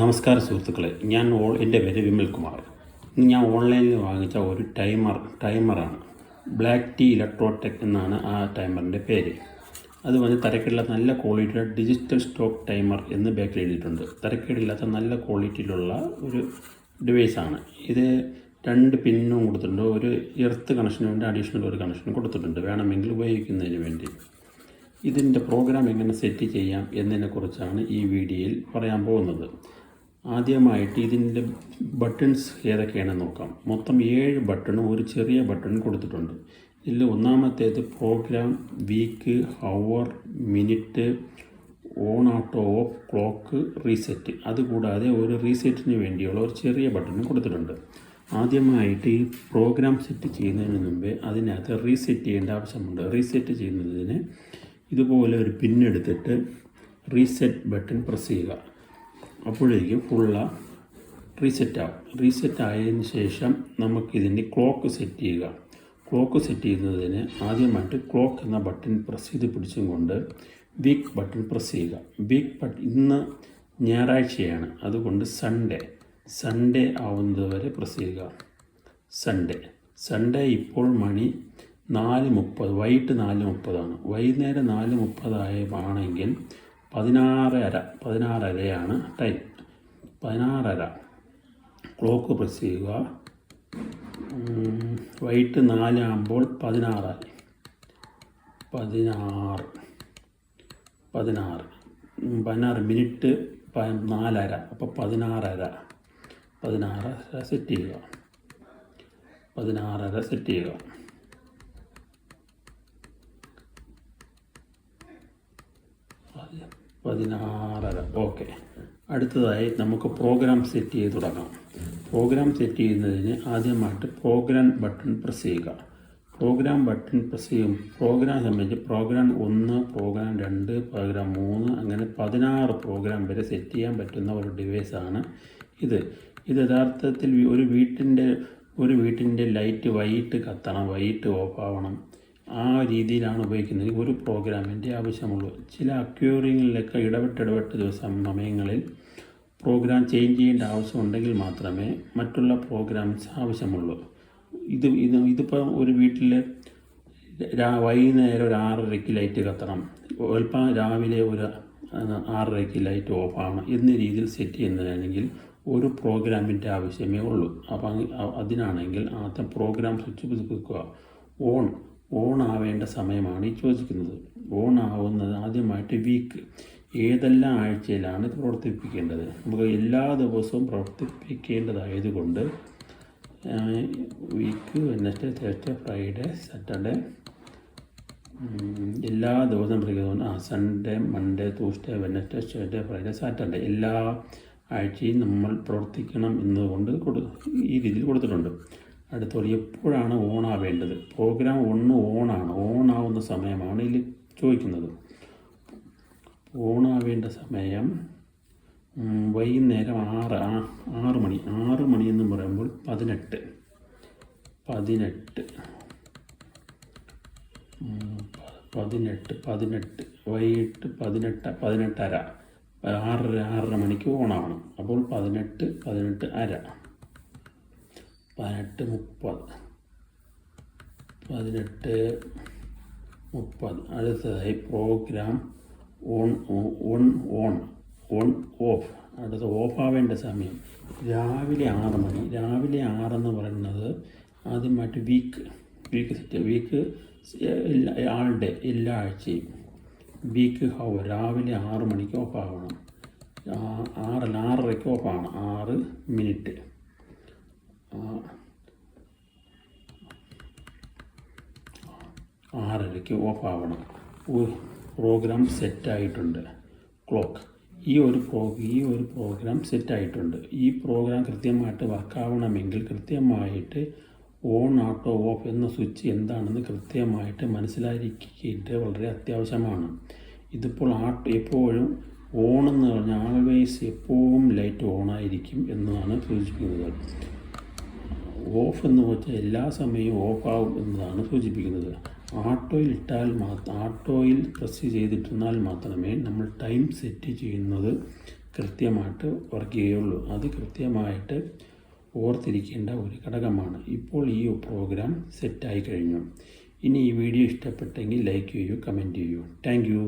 നമസ്കാരം സുഹൃത്തുക്കളെ, എൻ്റെ പേര് വിമൽ കുമാർ. ഇന്ന് ഞാൻ ഓൺലൈനിൽ വാങ്ങിച്ച ഒരു ടൈമറാണ്. ബ്ലാക്ക് ടീ ഇലക്ട്രോടെക് എന്നാണ് ആ ടൈമറിൻ്റെ പേര്. അത് തരക്കേടില്ലാത്ത നല്ല ക്വാളിറ്റിയുടെ ഡിജിറ്റൽ സ്റ്റോപ്പ് ടൈമർ എന്ന് ബാക്കിൽ എഴുതിയിട്ടുണ്ട്. തരക്കേടില്ലാത്ത നല്ല ക്വാളിറ്റിയിലുള്ള ഒരു ഡിവൈസാണ് ഇത്. 2 പിന്നും കൊടുത്തിട്ടുണ്ട്. ഒരു എർത്ത് കണക്ഷന് വേണ്ടി അഡീഷണൽ ഒരു കണക്ഷനും കൊടുത്തിട്ടുണ്ട്, വേണമെങ്കിൽ ഉപയോഗിക്കുന്നതിന് വേണ്ടി. ഇതിൻ്റെ പ്രോഗ്രാം എങ്ങനെ സെറ്റ് ചെയ്യാം എന്നതിനെക്കുറിച്ചാണ് ഈ വീഡിയോയിൽ പറയാൻ പോകുന്നത്. ആദ്യമായിട്ട് ഇതിൻ്റെ ബട്ടൺസ് ഏതൊക്കെയാണെന്ന് നോക്കാം. മൊത്തം 7 ബട്ടണും ഒരു ചെറിയ ബട്ടൺ കൊടുത്തിട്ടുണ്ട്. ഇതിൽ ഒന്നാമത്തേത് program, week, hour, minute, on, auto, off, clock, reset. അതുകൂടാതെ ഒരു റീസെറ്റിന് വേണ്ടിയുള്ള ഒരു ചെറിയ ബട്ടണും കൊടുത്തിട്ടുണ്ട്. ആദ്യമായിട്ട് ഈ പ്രോഗ്രാം സെറ്റ് ചെയ്യുന്നതിന് മുമ്പേ അതിനകത്ത് റീസെറ്റ് ചെയ്യേണ്ട ആവശ്യമുണ്ട്. റീസെറ്റ് ചെയ്യുന്നതിന് ഇതുപോലെ ഒരു പിന്നെടുത്തിട്ട് റീസെറ്റ് ബട്ടൺ പ്രസ് ചെയ്യുക. അപ്പോഴേക്കും റീസെറ്റ് ആവും. റീസെറ്റ് ആയതിന് ശേഷം നമുക്കിതിൻ്റെ ക്ലോക്ക് സെറ്റ് ചെയ്യുക. ക്ലോക്ക് സെറ്റ് ചെയ്യുന്നതിന് ആദ്യമായിട്ട് ക്ലോക്ക് എന്ന ബട്ടൺ പ്രസ് ചെയ്ത് പിടിച്ചും കൊണ്ട് വീക്ക് ബട്ടൺ പ്രസ് ചെയ്യുക. വീക്ക് ബട്ടൺ ഇന്ന് ഞായറാഴ്ചയാണ്, അതുകൊണ്ട് സൺഡേ ആവുന്നത് വരെ പ്രസ് ചെയ്യുക. സൺഡേ ഇപ്പോൾ മണി 4:30, വൈകിട്ട് 4:30 വൈകുന്നേരം 4:30 ആണെങ്കിൽ 16:30 ടൈം. 16:30 ക്ലോക്ക് പ്രസ് ചെയ്യുക. വൈകിട്ട് 4 ആകുമ്പോൾ 16 മിനിറ്റ് 4:30, അപ്പോൾ 16:30 സെറ്റ് ചെയ്യുക. 16:30 സെറ്റ് ചെയ്യുക. ഓക്കെ. അടുത്തതായി നമുക്ക് പ്രോഗ്രാം സെറ്റ് ചെയ്ത് തുടങ്ങാം. പ്രോഗ്രാം സെറ്റ് ചെയ്യുന്നതിന് ആദ്യമായിട്ട് പ്രോഗ്രാം ബട്ടൺ പ്രസ് ചെയ്യുക. പ്രോഗ്രാം ബട്ടൺ പ്രസ് ചെയ്യും. പ്രോഗ്രാം സംബന്ധിച്ച് പ്രോഗ്രാം 1, പ്രോഗ്രാം 2, പ്രോഗ്രാം 3 അങ്ങനെ 16 പ്രോഗ്രാം വരെ സെറ്റ് ചെയ്യാൻ പറ്റുന്ന ഒരു ഡിവൈസാണ് ഇത്. യഥാർത്ഥത്തിൽ ഒരു വീട്ടിൻ്റെ ലൈറ്റ് വൈകിട്ട് കത്തണം, വൈകിട്ട് ഓഫ് ആവണം, ആ രീതിയിലാണ് ഉപയോഗിക്കുന്നത്. ഒരു പ്രോഗ്രാമിൻ്റെ ആവശ്യമുള്ളൂ. ചില അക്യൂറിങ്ങിലൊക്കെ ഇടവിട്ട് സമയങ്ങളിൽ പ്രോഗ്രാം ചേഞ്ച് ചെയ്യേണ്ട ആവശ്യമുണ്ടെങ്കിൽ മാത്രമേ മറ്റുള്ള പ്രോഗ്രാംസ് ആവശ്യമുള്ളൂ. ഇതിപ്പോൾ ഒരു വീട്ടിൽ വൈകുന്നേരം ഒരു 6:30 ലൈറ്റ് കത്തണം, ചിലപ്പോൾ രാവിലെ ഒരു 6:30 ലൈറ്റ് ഓഫ് ആവണം എന്ന രീതിയിൽ സെറ്റ് ചെയ്യുന്നതാണെങ്കിൽ ഒരു പ്രോഗ്രാമിൻ്റെ ആവശ്യമേ ഉള്ളൂ. അപ്പം അതിനാണെങ്കിൽ ആദ്യം പ്രോഗ്രാം സ്വിച്ച് വെക്കുക. ഓൺ ആവേണ്ട സമയമാണ് ഈ ചോദിക്കുന്നത്. ഓൺ ആവുന്നത് ആദ്യമായിട്ട് വീക്ക്, ഏതെല്ലാം ആഴ്ചയിലാണ് ഇത് പ്രവർത്തിപ്പിക്കേണ്ടത്. നമുക്ക് എല്ലാ ദിവസവും പ്രവർത്തിപ്പിക്കേണ്ടതായതുകൊണ്ട് week, Wednesday, Thursday, Friday, Saturday, എല്ലാ ദിവസവും പ്രവർത്തിക്കുന്നത്. Sunday, Monday, Tuesday, Wednesday, Thursday, Friday, Saturday എല്ലാ ആഴ്ചയും നമ്മൾ പ്രവർത്തിക്കണം എന്നതുകൊണ്ട് ഈ രീതിയിൽ കൊടുത്തിട്ടുണ്ട്. അടുത്തോടെ എപ്പോഴാണ് ഓൺ ആവേണ്ടത്? പ്രോഗ്രാം 1 ഓൺ ആവുന്ന സമയമാണ് ഇതിൽ ചോദിക്കുന്നത്. ഓൺ ആവേണ്ട സമയം വൈകുന്നേരം 6 മണി. 6 മണി എന്ന് പറയുമ്പോൾ 18 വൈകിട്ട് 18:30 6:30 മണിക്ക് ഓണാവണം. അപ്പോൾ 18:30 18:30. അടുത്തതായി പ്രോഗ്രാം ഓൺ ഓഫ്. അടുത്ത ഓഫ് ആവേണ്ട സമയം രാവിലെ 6 മണി. രാവിലെ 6 എന്ന് പറയുന്നത് ആദ്യമായിട്ട് വീക്ക് സെറ്റ്. വീക്ക് എല്ലാ ആഴ്ചയും. വീക്ക് ഹവർ രാവിലെ 6 മണിക്ക് ഓഫ് ആവണം. 6:30 ഓഫ് ആവണം. 6 മിനിറ്റ് 6:30 ഓഫ് ആവണം. പ്രോഗ്രാം സെറ്റായിട്ടുണ്ട്. ക്ലോക്ക് ഈ ഒരു പ്രോഗ്രാം സെറ്റായിട്ടുണ്ട്. ഈ പ്രോഗ്രാം കൃത്യമായിട്ട് വർക്കാവണമെങ്കിൽ കൃത്യമായിട്ട് ഓൺ, ഓട്ടോ, ഓഫ് എന്ന സ്വിച്ച് എന്താണെന്ന് കൃത്യമായിട്ട് മനസ്സിലാക്കിയിട്ട് വളരെ അത്യാവശ്യമാണ്. ഇതിപ്പോൾ എപ്പോഴും ഓൺ എന്ന് പറഞ്ഞാൽ ആൾവേസ് എപ്പോഴും ലൈറ്റ് ഓണായിരിക്കും എന്നതാണ് സൂചിപ്പിക്കുന്നത്. ഓഫ് എന്ന് വെച്ചാൽ എല്ലാ സമയവും ഓഫ് ആവും എന്നതാണ് സൂചിപ്പിക്കുന്നത്. ആട്ടോയിൽ പ്രസ് ചെയ്തിട്ടിരുന്നാൽ മാത്രമേ നമ്മൾ ടൈം സെറ്റ് ചെയ്യുന്നത് കൃത്യമായിട്ട് വർക്ക് ചെയ്യുകയുള്ളൂ. അത് കൃത്യമായിട്ട് ഓർത്തിരിക്കേണ്ട ഒരു ഘടകമാണ്. ഇപ്പോൾ ഈ പ്രോഗ്രാം സെറ്റായി കഴിഞ്ഞു. ഇനി ഈ വീഡിയോ ഇഷ്ടപ്പെട്ടെങ്കിൽ ലൈക്ക് ചെയ്യൂ, കമൻറ്റ് ചെയ്യൂ. Thank you.